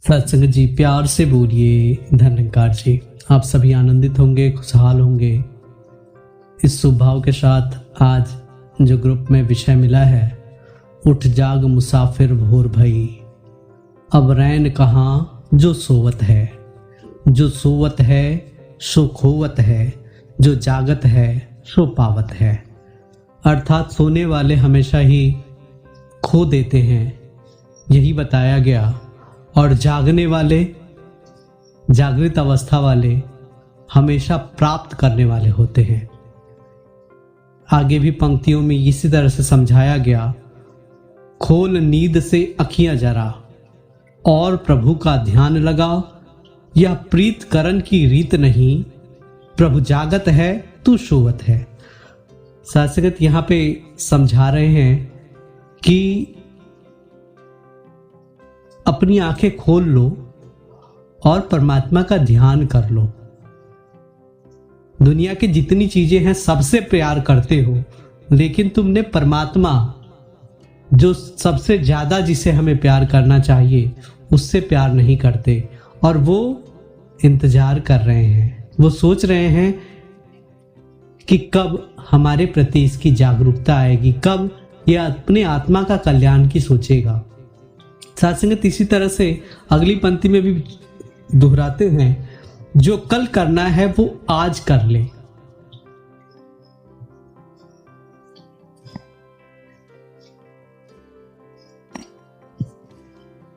सत्संग जी, प्यार से बोलिए धन्यकार जी। आप सभी आनंदित होंगे, खुशहाल होंगे। इस शुभ भाव के साथ आज जो ग्रुप में विषय मिला है, उठ जाग मुसाफिर भोर भई, अब रैन कहाँ जो सोवत है। जो सोवत है सो खोवत है, जो जागत है सो पावत है। अर्थात सोने वाले हमेशा ही खो देते हैं, यही बताया गया। और जागने वाले, जागृत अवस्था वाले हमेशा प्राप्त करने वाले होते हैं। आगे भी पंक्तियों में इसी तरह से समझाया गया, खोल नींद से अखियां जरा और प्रभु का ध्यान लगाओ। यह प्रीत करण की रीत नहीं, प्रभु जागत है तू सोवत है। सत्संगत यहाँ पे समझा रहे हैं कि अपनी आंखें खोल लो और परमात्मा का ध्यान कर लो। दुनिया की जितनी चीजें हैं सबसे प्यार करते हो, लेकिन तुमने परमात्मा जो सबसे ज्यादा जिसे हमें प्यार करना चाहिए उससे प्यार नहीं करते। और वो इंतजार कर रहे हैं, वो सोच रहे हैं कि कब हमारे प्रति इसकी जागरूकता आएगी, कब यह अपने आत्मा का कल्याण की सोचेगा। सत्संगत इसी तरह से अगली पंक्ति में भी दोहराते हैं, जो कल करना है वो आज कर ले।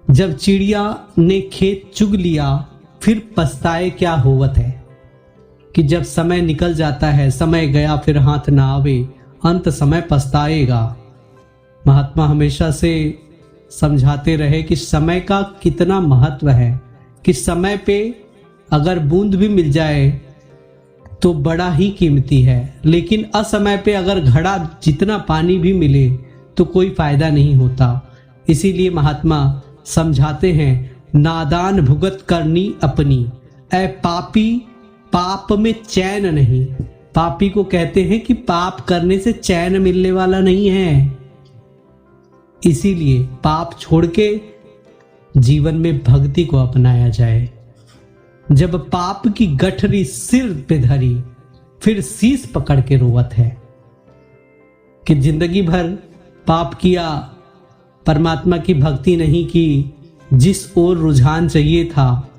जब चिड़िया ने खेत चुग लिया, फिर पछताए क्या होवत है। कि जब समय निकल जाता है, समय गया फिर हाथ ना आवे, अंत समय पछताएगा। महात्मा हमेशा से समझाते रहे कि समय का कितना महत्व है, कि समय पे अगर बूंद भी मिल जाए तो बड़ा ही कीमती है, लेकिन असमय पे अगर घड़ा जितना पानी भी मिले तो कोई फायदा नहीं होता। इसीलिए महात्मा समझाते हैं, नादान भुगत करनी अपनी, ऐ पापी पाप में चैन नहीं। पापी को कहते हैं कि पाप करने से चैन मिलने वाला नहीं है। इसीलिए पाप छोड़ के जीवन में भक्ति को अपनाया जाए। जब पाप की गठरी सिर पे धरी, फिर शीश पकड़ के रोवत है। कि जिंदगी भर पाप किया, परमात्मा की भक्ति नहीं की, जिस ओर रुझान चाहिए था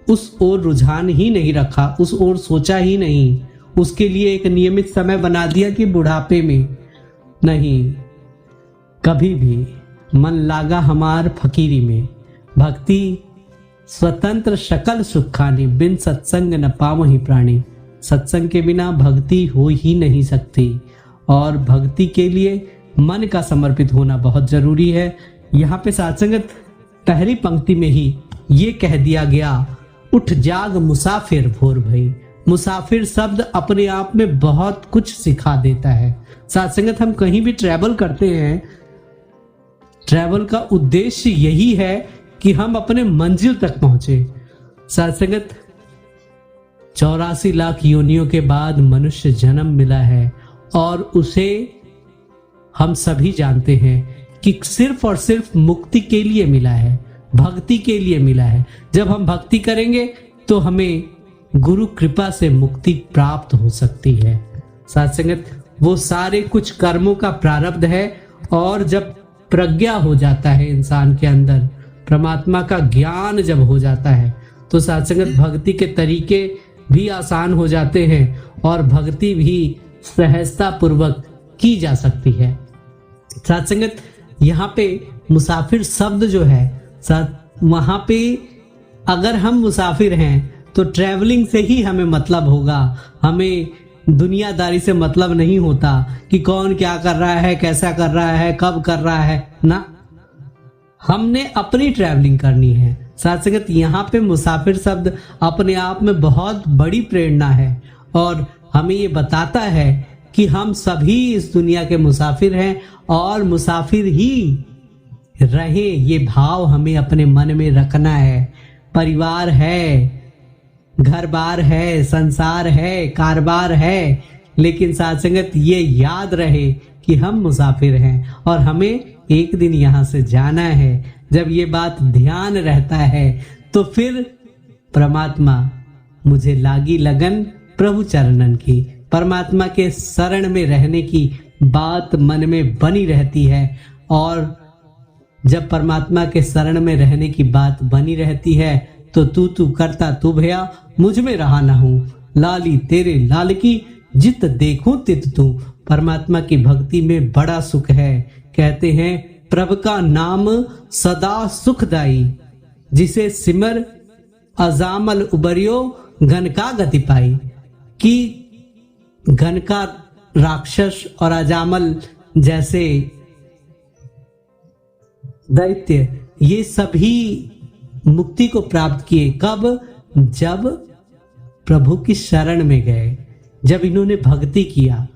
उस ओर रुझान ही नहीं रखा, उस ओर सोचा ही नहीं, उसके लिए एक नियमित समय बना दिया कि बुढ़ापे में नहीं, कभी भी मन लागा हमार फकीरी में। भक्ति स्वतंत्र शकल सुखानी, बिन सत्संग न पावहि प्राणी। सत्संग के बिना भक्ति हो ही नहीं सकती, और भक्ति के लिए मन का समर्पित होना बहुत जरूरी है। यहाँ पे सत्संगत पहली पंक्ति में ही ये कह दिया गया, उठ जाग मुसाफिर भोर भई। मुसाफिर शब्द अपने आप में बहुत कुछ सिखा देता है। सत्संगत हम कहीं भी ट्रैवल करते हैं, ट्रैवल का उद्देश्य यही है कि हम अपने मंजिल तक पहुंचे। सत्संगत 84 लाख योनियों के बाद मनुष्य जन्म मिला है, और उसे हम सभी जानते हैं कि सिर्फ और सिर्फ मुक्ति के लिए मिला है, भक्ति के लिए मिला है। जब हम भक्ति करेंगे तो हमें गुरु कृपा से मुक्ति प्राप्त हो सकती है। सत्संगत वो सारे कुछ कर्मों का प्रारब्ध है, और जब प्रज्ञा हो जाता है इंसान के अंदर, परमात्मा का ज्ञान जब हो जाता है, तो सत्संगत भक्ति के तरीके भी आसान हो जाते हैं, और भक्ति भी सहजता पूर्वक की जा सकती है। सत्संगत यहाँ पे मुसाफिर शब्द जो है, वहां पे अगर हम मुसाफिर हैं तो ट्रैवलिंग से ही हमें मतलब होगा। हमें दुनियादारी से मतलब नहीं होता कि कौन क्या कर रहा है, कैसा कर रहा है, कब कर रहा है ना। हमने अपनी ट्रैवलिंग करनी है। सत्संगत यहाँ पे मुसाफिर शब्द अपने आप में बहुत बड़ी प्रेरणा है, और हमें ये बताता है कि हम सभी इस दुनिया के मुसाफिर हैं, और मुसाफिर ही रहे ये भाव हमें अपने मन में रखना है। परिवार है, घर बार है, संसार है, कारोबार है, लेकिन सत्संगत ये याद रहे कि हम मुसाफिर हैं और हमें एक दिन यहाँ से जाना है। जब ये बात ध्यान रहता है तो फिर परमात्मा मुझे लागी लगन प्रभु चरणन की, परमात्मा के शरण में रहने की बात मन में बनी रहती है। और जब परमात्मा के शरण में रहने की बात बनी रहती है तो तू करता तू भया मुझ में रहा न हूं, लाली तेरे लाल की जित देखूं तित तू। परमात्मा की भक्ति में बड़ा सुख है। कहते हैं प्रभु का नाम सदा सुखदाई, जिसे सिमर अजामल उबरियो घन का गति पाई। कि घन का राक्षस और अजामल जैसे दैत्य ये सभी मुक्ति को प्राप्त किए। कब? जब प्रभु की शरण में गए, जब इन्होंने भक्ति किया,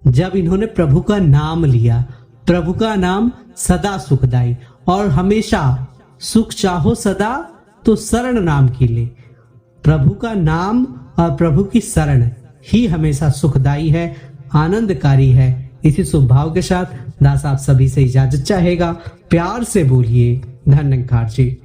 जब इन्होंने प्रभु का नाम लिया। प्रभु का नाम सदा सुखदाई, और हमेशा सुख चाहो सदा तो शरण नाम की ले। प्रभु का नाम और प्रभु की शरण ही हमेशा सुखदाई है, आनंदकारी है। इसी स्वभाव के साथ दास आप सभी से इजाजत चाहेगा। प्यार से बोलिए धन्यकार जी।